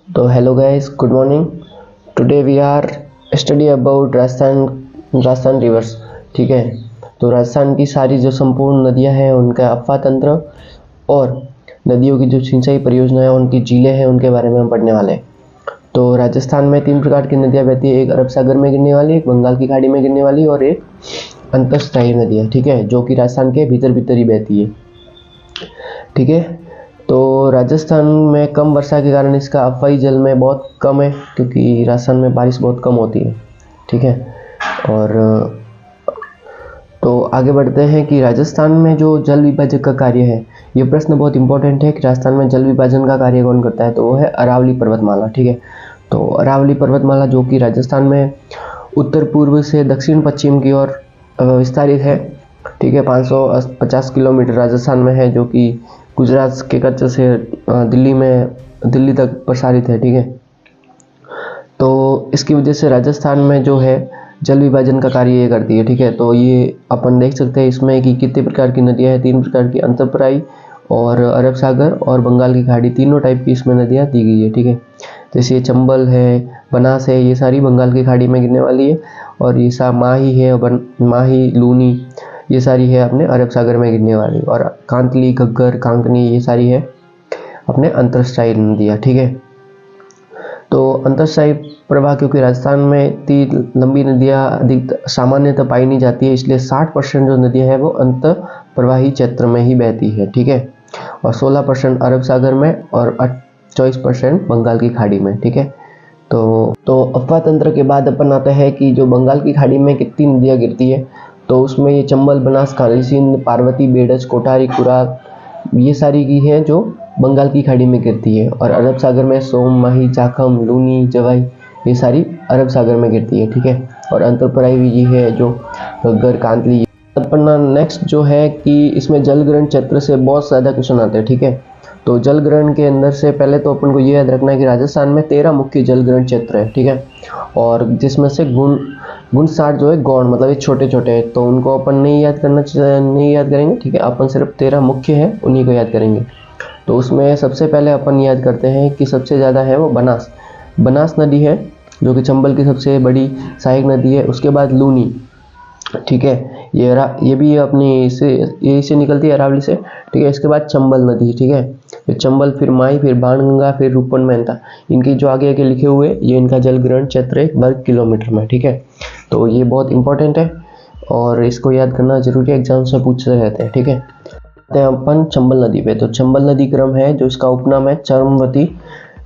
तो hello guys, good morning. Today we are study about Rajasthan rivers. ठीक है, तो राजस्थान की सारी जो संपूर्ण नदियां हैं उनका अफवाह तंत्र और नदियों की जो सिंचाई परियोजना है, उनकी झीलें हैं, उनके बारे में हम पढ़ने वाले हैं। तो राजस्थान में 3 प्रकार की नदियां बहती है। एक अरब सागर में गिरने वाली, एक बंगाल की खाड़ी में गिरने वाली और एक अंतरस्थायी नदियाँ। ठीक है, जो कि राजस्थान के भीतर भीतर ही बहती है। ठीक है, तो राजस्थान में कम वर्षा के कारण इसका अफवाही जल में बहुत कम है, क्योंकि राजस्थान में बारिश बहुत कम होती है। ठीक है, और तो आगे बढ़ते हैं कि राजस्थान में जो जल विभाजक का कार्य है, ये प्रश्न बहुत इंपॉर्टेंट है कि राजस्थान में जल विभाजन का कार्य कौन करता है, तो वो है अरावली पर्वतमाला। ठीक है, तो अरावली पर्वतमाला जो कि राजस्थान में उत्तर पूर्व से दक्षिण पश्चिम की ओर विस्तारित है। ठीक है, 550 किलोमीटर राजस्थान में है, जो कि गुजरात के कच्छ से दिल्ली तक प्रसारित है। ठीक है, तो इसकी वजह से राजस्थान में जो है जल विभाजन का कार्य ये करती है। ठीक है, तो ये अपन देख सकते हैं इसमें कि कितने प्रकार की नदियां हैं। 3 प्रकार की, अंतरप्राई और अरब सागर और बंगाल की खाड़ी, तीनों टाइप की इसमें नदियां दी गई है। ठीक है, जैसे चंबल है, बनास है, ये सारी बंगाल की खाड़ी में गिरने वाली है। और ये माही है, माही, लूनी, ये सारी है अपने अरब सागर में गिरने वाली। और कांतली, घग्गर, कांकनी, ये सारी है अपने अंतरस्थायी नदियाँ। ठीक है, तो अंतरस्थायी प्रवाह, क्योंकि राजस्थान में इतनी लंबी नदियाँ अधिक सामान्यतः पाई नहीं जाती है, इसलिए 60% जो नदियाँ हैं वो अंतर प्रवाही क्षेत्र में ही बहती है। ठीक है, और 16% अरब सागर में और 24% बंगाल की खाड़ी में। ठीक है, तो अफवाह तंत्र के बाद अपन आता है कि जो बंगाल की खाड़ी में कितनी नदियाँ गिरती है, तो उसमें ये चंबल, बनास, काली सिंध, पार्वती, बेडज, कोठारी, कुराल, ये सारी की हैं जो बंगाल की खाड़ी में गिरती है। और अरब सागर में सोम, माही, चाखम, लूनी, जवाई, ये सारी अरब सागर में गिरती है। ठीक है, और अंतरप्राई भी ये है जो घग्गर, कांतली। अपना नेक्स्ट जो है कि इसमें जलग्रहण क्षेत्र से बहुत ज़्यादा क्वेश्चन आते हैं। ठीक है, तो जलग्रहण के अंदर से पहले तो अपन को ये याद रखना है कि राजस्थान में 13 मुख्य जलग्रहण क्षेत्र है। ठीक है, और जिसमें से गुण 60 जो है गौण, मतलब ये छोटे छोटे हैं, तो उनको अपन नहीं याद करेंगे। ठीक है, अपन सिर्फ 13 मुख्य है उन्हीं को याद करेंगे। तो उसमें सबसे पहले अपन याद करते हैं कि सबसे ज़्यादा है वो बनास नदी है, जो कि चंबल की सबसे बड़ी सहायक नदी है। उसके बाद लूनी, ठीक है, ये भी अपनी से निकलती है, अरावली से। ठीक है, इसके बाद चंबल नदी। ठीक है, फिर चंबल, फिर माई, फिर बाणगंगा, फिर रूपन, मेहता। इनकी जो आगे आगे लिखे हुए, ये इनका जलग्रहण क्षेत्र 1 वर्ग किलोमीटर में। ठीक है, तो ये बहुत इंपॉर्टेंट है और इसको याद करना जरूरी है, एग्जाम से पूछते रहते हैं। ठीक है, अपन चंबल नदी पे, तो चंबल नदी क्रम है जो इसका उपनाम है चरमवती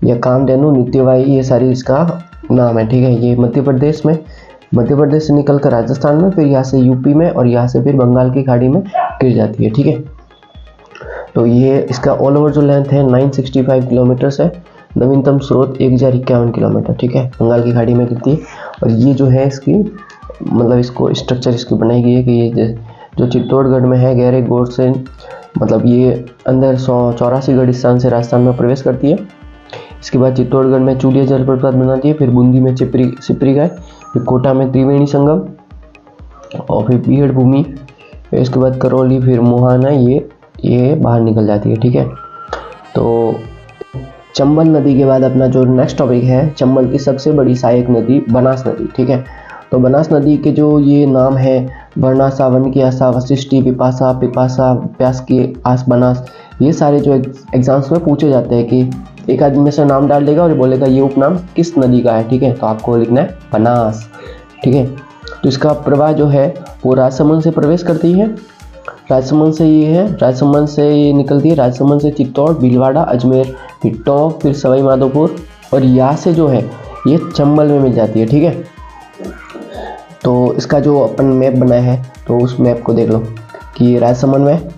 या कामधेनु, नित्यवाई, ये सारी इसका नाम है। ठीक है, ये मध्य प्रदेश से निकलकर राजस्थान में, फिर यहाँ से यूपी में और यहाँ से फिर बंगाल की खाड़ी में गिर जाती है। ठीक है, तो ये इसका ऑल ओवर जो लेंथ है 965 किलोमीटर है। नवीनतम स्रोत 1051 किलोमीटर। ठीक है, बंगाल की खाड़ी में गिरती है। और ये जो है इसकी मतलब इसको स्ट्रक्चर इसकी बनाई गई है कि ये जो चित्तौड़गढ़ में है, गहरे गोड़ से, मतलब ये अंदर 184 स्थान से राजस्थान में प्रवेश करती है। इसके बाद चित्तौड़गढ़ में चूलिया जलप्रपात बनाती है, फिर बूंदी में सिपरी गाय, फिर कोटा में त्रिवेणी संगम और फिर पीहड़ भूमि, फिर इसके बाद करौली, फिर मोहाना, ये बाहर निकल जाती है। ठीक है, तो चंबल नदी के बाद अपना जो नेक्स्ट टॉपिक है, चंबल की सबसे बड़ी सहायक नदी बनास नदी। ठीक है, तो बनास नदी के जो ये नाम है, वर्णासा, वन की आशा, वशिष्ठी, पिपासा, प्यास की आस, बनास, ये सारे जो एग्जाम्स में पूछे जाते हैं कि एक आदमी में से नाम डाल देगा और बोलेगा ये उपनाम किस नदी का है। ठीक है, तो आपको लिखना है बनास। ठीक है, तो इसका प्रवाह जो है वो राजसमंद से प्रवेश करती है। राजसमंद से ये निकलती है, राजसमंद से चित्तौड़, भीलवाड़ा, अजमेर, फिर टोंक, फिर सवाई माधोपुर, और यहाँ से जो है ये चंबल में मिल जाती है। ठीक है, तो इसका जो अपन मैप बनाया है, तो उस मैप को देख लो कि राजसमंद में,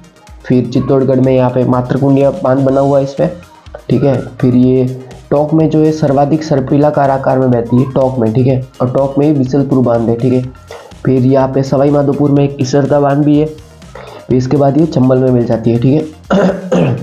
फिर चित्तौड़गढ़ में यहाँ पे मातृकुंडिया बांध बना हुआ है इस पर। ठीक है, फिर ये टोंक में जो है सर्वाधिक सर्पिलाकार आकार में बहती है टोंक में। ठीक है, और टोंक में बिसलपुर बांध है। ठीक है, फिर यहाँ पे सवाई माधोपुर में एक इसरदा बांध भी है। फिर इसके बाद ये चंबल में मिल जाती है। ठीक है,